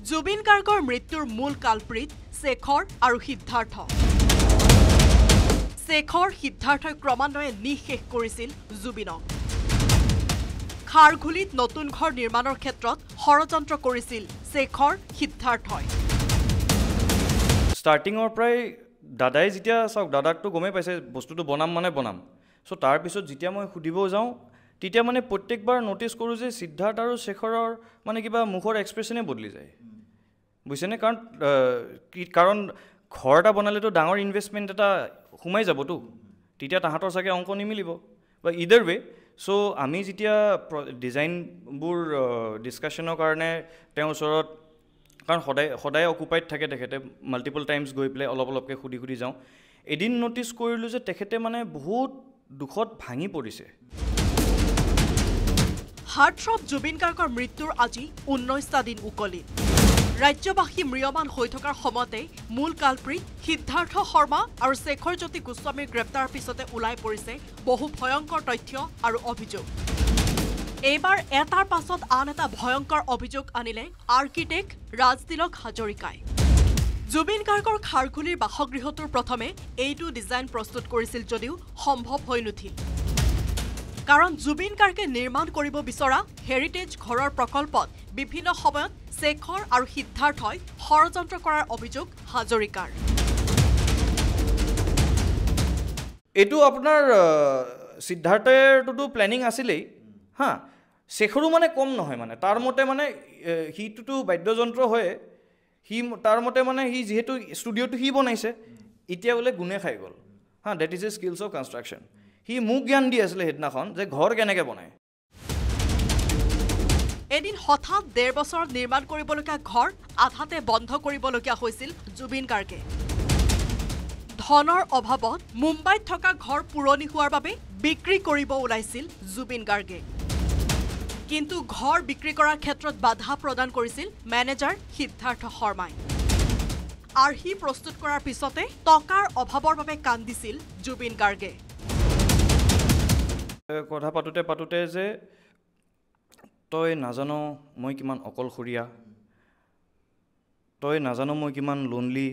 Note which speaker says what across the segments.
Speaker 1: জুবিন গাৰ্গৰ মৃত্যুৰ মূল কালপ্ৰিত শেখৰ আৰু সিদ্ধাৰ্থ। শেখৰ সিদ্ধাৰ্থই ক্ৰমান্বয়ে নিঃশেষ কৰিছিল জুবিনক। খাৰঘুলিত নতুন ঘৰ নিৰ্মাণৰ ক্ষেত্ৰত ষড়যন্ত্ৰ কৰিছিল শেখৰ সিদ্ধাৰ্থই।
Speaker 2: ষ্টাৰ্টিঙৰ পৰাই দাদাই যেতিয়া চাওক দাদাকটো গমেই পাইছে বস্তুটো বনাম মানে বনাম। চ' তাৰপিছত যেতিয়া মই সুধিব যাওঁ তেতিয়া মানে প্ৰত্যেকবাৰ ন'টিছ কৰোঁ যে সিদ্ধাৰ্থ আৰু শেখৰৰ মানে কিবা মুখৰ এক্সপ্ৰেশ্যনে বদলি যায়, বুজিছেনে? কাৰণ ঘৰ এটা বনালেতো ডাঙৰ ইনভেষ্টমেণ্ট এটা সোমাই যাবতো, তেতিয়া তাহাঁতৰ চাগে অংক নিমিলিব বা ইদাৰ ৱে। চ' আমি যেতিয়া ডিজাইনবোৰ ডিছকাশ্যনৰ কাৰণে তেওঁৰ ওচৰত, কাৰণ সদায় অকুপাইড থাকে তেখেতে, মাল্টিপল টাইমছ গৈ পেলাই অলপকৈ সুধি যাওঁ। এদিন ন'টিছ কৰিলোঁ যে তেখেতে মানে বহুত দুখত ভাঙি পৰিছে।
Speaker 1: হাৰ্টথ্ৰব জুবিন গাৰ্গৰ মৃত্যুৰ আজি 19টা দিন উকলিল। ৰাজ্যবাসী ম্ৰিয়মান হৈ থকাৰ সময়তে মূল কালপ্ৰিত সিদ্ধাৰ্থ শৰ্মা আৰু শেখৰজ্যোতি গোস্বামীৰ গ্ৰেপ্তাৰ পিছতে ওলাই পৰিছে বহু ভয়ংকৰ তথ্য আৰু অভিযোগ। এইবাৰ এটাৰ পাছত আন এটা ভয়ংকৰ অভিযোগ আনিলে আৰ্কিটেক্ট ৰাজতিলক হাজৰিকাই। জুবিন গাৰ্গৰ খাৰঘুলিৰ বাসগৃহটোৰ প্ৰথমে এইটো ডিজাইন প্ৰস্তুত কৰিছিল যদিও সম্ভৱ হৈ নুঠিল। কাৰণ জুবিন গাৰ্গে নিৰ্মাণ কৰিব বিচৰা হেৰিটেজ ঘৰৰ প্ৰকল্পত বিভিন্ন সময়ত শেখৰ আৰু সিদ্ধাৰ্থই ষড়যন্ত্ৰ কৰাৰ অভিযোগ হাজৰিকাৰ।
Speaker 2: এইটো আপোনাৰ সিদ্ধাৰ্থৰটোতো প্লেনিং আছিলেই হা, শেখৰো মানে কম নহয়, মানে তাৰ মতে মানে সিটোতো বাদ্যযন্ত্ৰ হয়, তাৰ মতে মানে সি যিহেতু ষ্টুডিঅ'টো সি বনাইছে এতিয়া বোলে গুণে খাই গ'ল হা, that is a skills of construction. সি মোক জ্ঞান দি আছিলে সেইদিনাখন যে ঘৰ কেনেকৈ বনায়।
Speaker 1: এদিন হঠাৎ 1.5 বছৰত নিৰ্মাণ কৰিবলগীয়া ঘৰ আধাতে বন্ধ কৰিবলগীয়া হৈছিল জুবিন গাৰ্গে। ধনৰ অভাৱত মুম্বাইত থকা ঘৰ পুৰণি হোৱাৰ বাবে বিক্ৰী কৰিব ওলাইছিল জুবিন গাৰ্গে। কিন্তু ঘৰ বিক্ৰী কৰাৰ ক্ষেত্ৰত বাধা প্ৰদান কৰিছিল মেনেজাৰ সিদ্ধাৰ্থ শৰ্মাই। আৰ্হি প্ৰস্তুত কৰাৰ পিছতে টকাৰ অভাৱৰ বাবে কান্দিছিল জুবিন গাৰ্গে।
Speaker 2: কথা পাতোতে যে তই নাজানো মই কিমান অকলশৰীয়া, তই নাজানো মই কিমান লোনলি,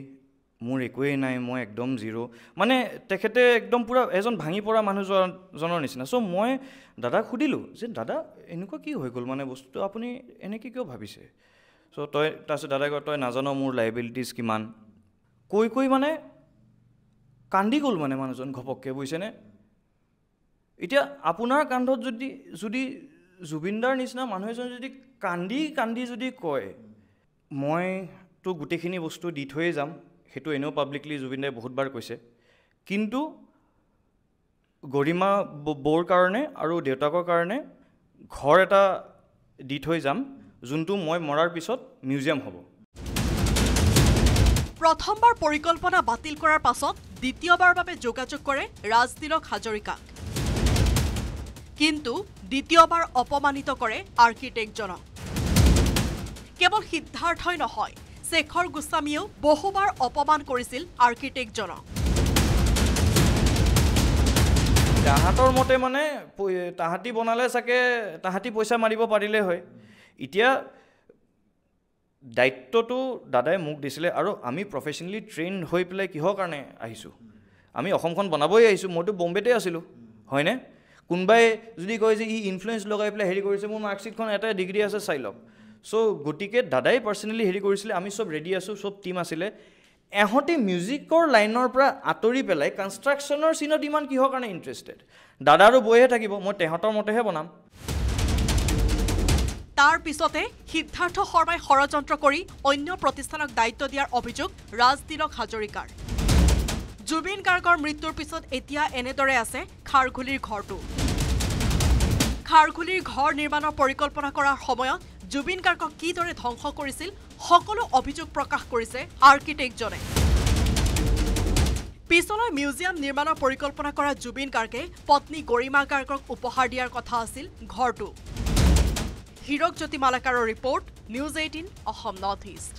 Speaker 2: মোৰ একোৱেই নাই, মই একদম জিৰ', মানে তেখেতে একদম পূৰা এজন ভাঙি পৰা মানুহজনৰ নিচিনা। চ' মই দাদাক সুধিলোঁ যে দাদা এনেকুৱা কি হৈ গ'ল, মানে বস্তুটো আপুনি এনেকৈ কিয় ভাবিছে? চ' তাৰপিছত দাদাই কয় তই নাজানো মোৰ লাইবিলিটিজ কিমান, কৈ মানে কান্দি গ'ল মানে মানুহজন ঘপককৈ, বুজিছেনে? এতিয়া আপোনাৰ কান্ধত যদি জুবিনদাৰ নিচিনা মানুহ এজন যদি কান্দি যদি কয় মইতো গোটেইখিনি বস্তু দি থৈয়ে যাম, সেইটো এনেও পাব্লিকলি জুবিনদাই বহুতবাৰ কৈছে, কিন্তু গৰিমা বৌৰ কাৰণে আৰু দেউতাকৰ কাৰণে ঘৰ এটা দি থৈ যাম, যোনটো মই মৰাৰ পিছত মিউজিয়াম হ'ব।
Speaker 1: প্ৰথমবাৰ পৰিকল্পনা বাতিল কৰাৰ পাছত দ্বিতীয়বাৰৰ বাবে যোগাযোগ কৰে ৰাজতিলক হাজৰিকাক, কিন্তু দ্বিতীয়বাৰ অপমানিত কৰে আৰ্কিটেক্টজনক। কেৱল সিদ্ধাৰ্থই নহয়, শেখৰ গোস্বামীয়েও বহুবাৰ অপমান কৰিছিল আৰ্কিটেক্টজনক।
Speaker 2: তাহাঁতৰ মতে মানে তাহাঁতি বনালে চাগে তাহাঁতি পইচা মাৰিব পাৰিলে হয়। এতিয়া দায়িত্বটো দাদাই মোক দিছিলে, আৰু আমি প্ৰফেচনেলি ট্ৰেইন হৈ পেলাই কিহৰ কাৰণে আহিছোঁ? আমি অসমখন বনাবই আহিছোঁ, মইতো বম্বেতে আছিলোঁ, হয়নে? কোনোবাই যদি কয় যে ই ইনফ্লুৱেঞ্চ লগাই পেলাই হেৰি কৰিছে, মোৰ মাৰ্কশ্বিটখন এটাই ডিগ্ৰী আছে চাই লওক। চ' গতিকে দাদাই পাৰ্চনেলি হেৰি কৰিছিলে, আমি চব ৰেডি আছোঁ, চব টিম আছিলে। এহঁতে মিউজিকৰ লাইনৰ পৰা আঁতৰি পেলাই কনষ্ট্ৰাকশ্যনৰ চিনত ইমান কিহৰ কাৰণে ইণ্টাৰেষ্টেড? দাদা আৰু বৈহে থাকিব, মই তেহঁতৰ মতেহে বনাম।
Speaker 1: তাৰ পিছতে সিদ্ধাৰ্থ শৰ্মাই ষড়যন্ত্ৰ কৰি অন্য প্ৰতিষ্ঠানক দায়িত্ব দিয়াৰ অভিযোগ ৰাজতিলক হাজৰিকাৰ। জুবিন গাৰ্গৰ মৃত্যুৰ পিছত এতিয়া এনেদৰে আছে খাৰঘুলিৰ ঘৰটো। খাৰঘুলিৰ ঘৰ নিৰ্মাণৰ পৰিকল্পনা কৰাৰ সময়ত জুবিন গাৰ্গক কিদৰে ধ্বংস কৰিছিল সকলো অভিযোগ প্ৰকাশ কৰিছে আৰ্কিটেক্টজনে। পিছলৈ মিউজিয়াম নিৰ্মাণৰ পৰিকল্পনা কৰা জুবিন গাৰ্গে পত্নী গৰিমা গাৰ্গক উপহাৰ দিয়াৰ কথা আছিল ঘৰটো। হীৰক জ্যোতি মালাকাৰৰ report, news 18 Assam north east.